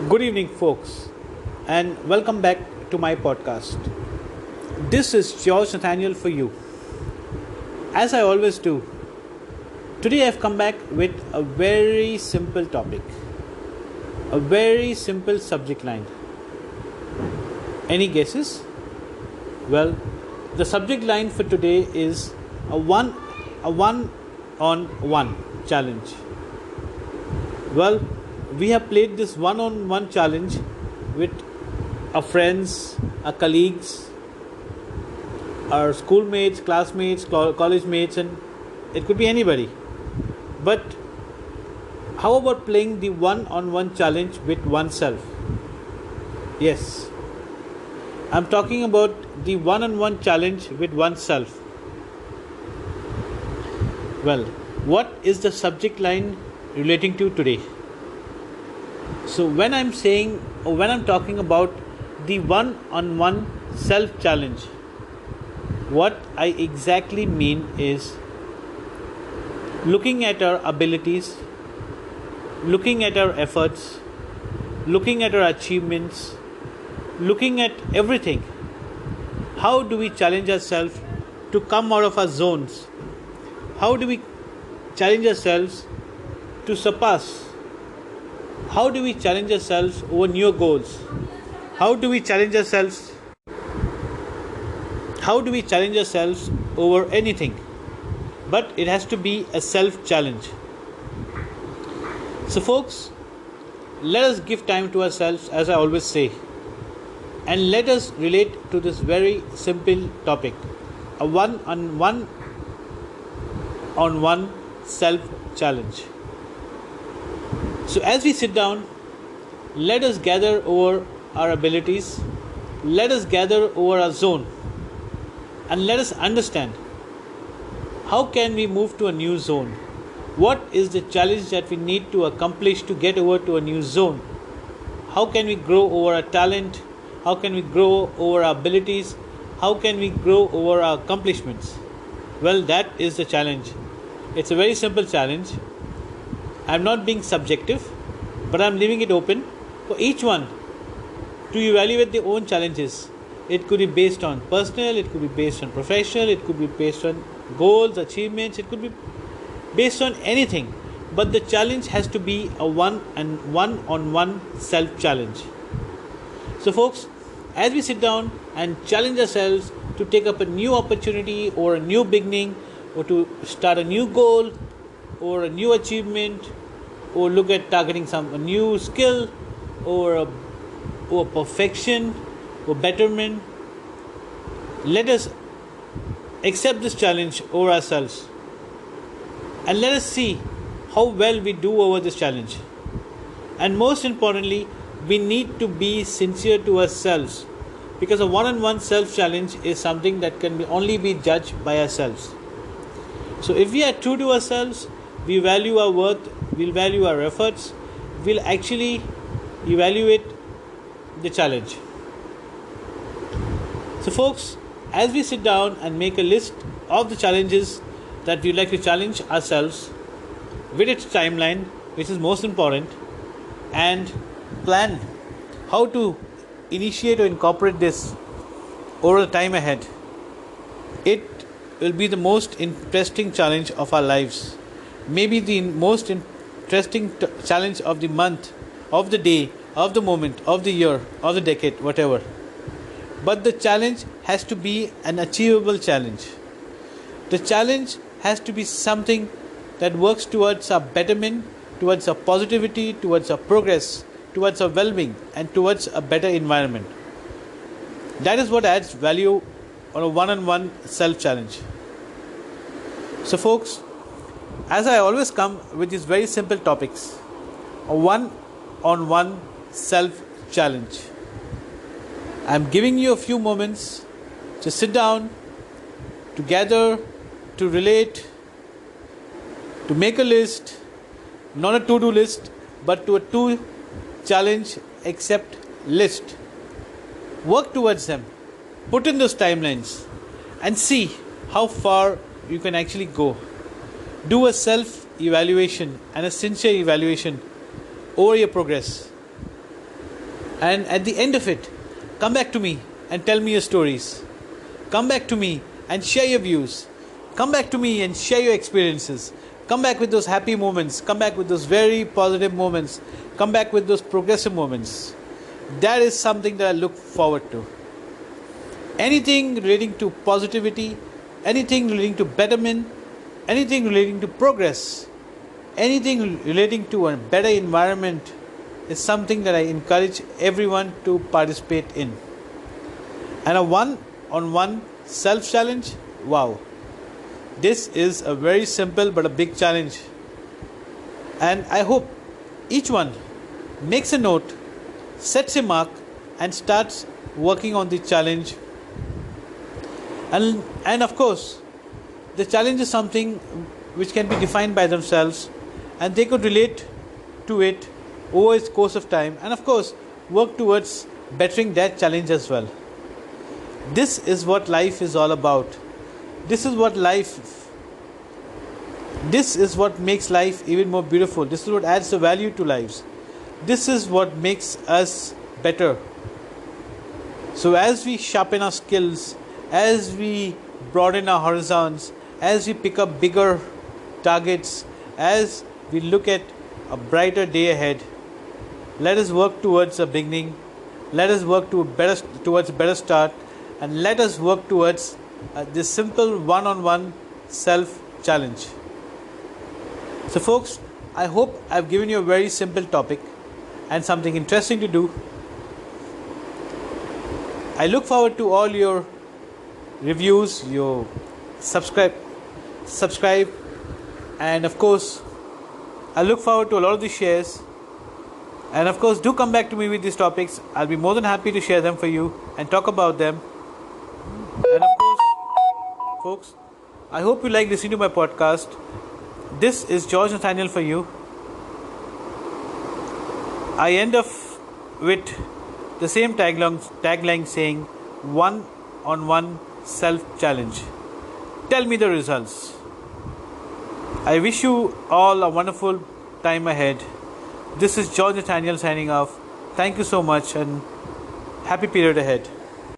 Good evening, folks, and welcome back to my podcast. This is George Nathaniel for you. As I always do, today I've come back with a very simple topic, a very simple subject line. Any guesses? Well, the subject line for today is a one on one challenge. Well, we have played this one on one challenge with our friends, our colleagues, our schoolmates, classmates, college mates, and it could be anybody. But how about playing the one on one challenge with oneself? Yes, I'm talking about the one on one challenge with oneself. Well, what is the subject line relating to today? So when I'm talking about the one on one self challenge, what I exactly mean is looking at our abilities, looking at our efforts, looking at our achievements, looking at everything. How do we challenge ourselves to come out of our zones? How do we challenge ourselves to surpass? How do we challenge ourselves over new goals? How do we challenge ourselves? How do we challenge ourselves over anything? But it has to be a self challenge. So, folks, let us give time to ourselves, as I always say, and let us relate to this very simple topic, a one on one self challenge. So as we sit down, let us gather over our abilities, let us gather over our zone, and let us understand how can we move to a new zone? What is the challenge that we need to accomplish to get over to a new zone? How can we grow over our talent? How can we grow over our abilities? How can we grow over our accomplishments? Well, that is the challenge. It's a very simple challenge. I'm not being subjective, but I'm leaving it open for each one to evaluate their own challenges. It could be based on personal, it could be based on professional, it could be based on goals, achievements, it could be based on anything. But the challenge has to be a one on one self challenge. So, folks, as we sit down and challenge ourselves to take up a new opportunity or a new beginning or to start a new goal or a new achievement or look at targeting a new skill or perfection or betterment, let us accept this challenge over ourselves and let us see how well we do over this challenge. And most importantly, we need to be sincere to ourselves, because a one-on-one self-challenge is something that can only be judged by ourselves. So if we are true to ourselves, we value our worth, we'll value our efforts, we'll actually evaluate the challenge. So folks, as we sit down and make a list of the challenges that we'd like to challenge ourselves with its timeline, which is most important, and plan how to initiate or incorporate this over the time ahead, it will be the most interesting challenge of our lives. Maybe the most interesting challenge of the month, of the day, of the moment, of the year, of the decade, whatever. But the challenge has to be an achievable challenge. The challenge has to be something that works towards our betterment, towards our positivity, towards our progress, towards our well-being, and towards a better environment. That is what adds value on a one-on-one self-challenge. So folks, as I always come with these very simple topics, a one-on-one self-challenge. I'm giving you a few moments to sit down, to gather, to relate, to make a list, not a to-do list, but to a to-challenge accept list. Work towards them, put in those timelines, and see how far you can actually go. Do a self evaluation and a sincere evaluation over your progress. And at the end of it, come back to me and tell me your stories. Come back to me and share your views. Come back to me and share your experiences. Come back with those happy moments. Come back with those very positive moments. Come back with those progressive moments. That is something that I look forward to. Anything relating to positivity, anything relating to betterment, anything relating to progress, anything relating to a better environment is something that I encourage everyone to participate in. And a one-on-one self-challenge, wow. This is a very simple but a big challenge. And I hope each one makes a note, sets a mark, and starts working on the challenge. And of course, the challenge is something which can be defined by themselves, and they could relate to it over its course of time, and of course work towards bettering that challenge as well. This is what life is all about. This is what makes life even more beautiful. This is what adds the value to lives. This is what makes us better. So as we sharpen our skills, as we broaden our horizons, as we pick up bigger targets, as we look at a brighter day ahead, let us work towards a beginning. Let us work towards a better start, and let us work towards this simple one-on-one self-challenge. So folks, I hope I've given you a very simple topic and something interesting to do. I look forward to all your reviews, your subscribe, and of course, I look forward to a lot of the shares. And of course, do come back to me with these topics. I'll be more than happy to share them for you and talk about them. And of course, folks, I hope you like listening to my podcast. This is George Nathaniel for you. I end off with the same tagline saying, one-on-one self-challenge. Tell me the results. I wish you all a wonderful time ahead. This is George Nathaniel signing off. Thank you so much and happy period ahead.